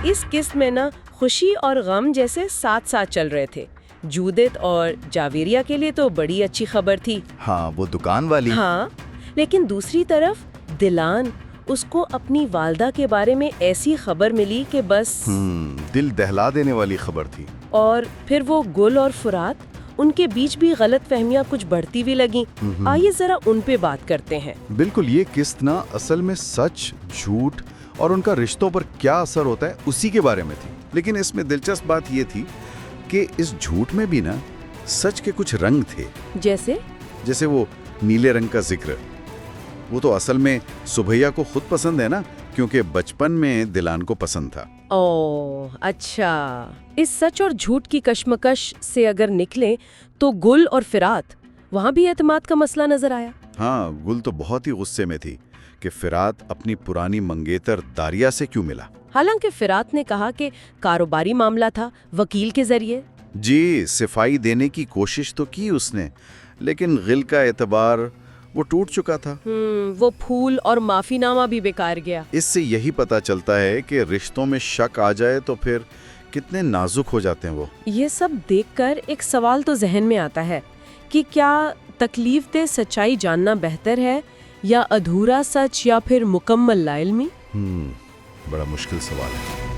इस किस्त में ना खुशी और गम जैसे साथ साथ चल रहे थे। जूदित और जावेरिया के लिए तो बड़ी अच्छी खबर थी। हाँ, वो दुकान वाली। हाँ, लेकिन दूसरी तरफ दिलान, उसको अपनी वालदा के बारे में ऐसी खबर मिली कि बस। दिल दहला देने वाली खबर थी। और फिर वो गुल और फुरात, उनके बीच भी गलत फहमियां कुछ बढ़ती भी लगी। आइए जरा उन पे बात करते हैं। बिल्कुल, ये किस्त ना असल में सच, झूठ और उनका रिश्तों पर क्या असर होता है उसी के बारे में थी। लेकिन इसमें दिलचस्प बात ये थी कि इस झूठ में भी ना सच के कुछ रंग थे। जैसे वो नीले रंग का जिक्र, वो तो असल में सुभैया को खुद पसंद है ना, क्योंकि बचपन में दिलान को पसंद था। ओह अच्छा, इस सच और झूठ की कश्मकश से अगर निकले तो गुल और फिरात, वहाँ भी एतमाद का मसला नजर आया। हाँ, गुल तो बहुत ही गुस्से में थी कि फिरात अपनी पुरानी मंगेतर दारिया से क्यों मिला। हालांकि फिरात ने कहा कि कारोबारी मामला था, वकील के जरिए। जी, सिफाई देने की कोशिश तो की उसने, लेकिन गिल का एतबार वो टूट चुका था। वो फूल और माफीनामा भी बेकार गया। इससे यही पता चलता है कि रिश्तों में शक आ जाए तो फिर कितने नाजुक हो जाते हैं वो। ये सब देखकर एक सवाल तो जहन में आता है कि क्या तकलीफदेह सच्चाई जानना बेहतर है या अधूरा सच या फिर मुकम्मल लाइल्मी? बड़ा मुश्किल सवाल है।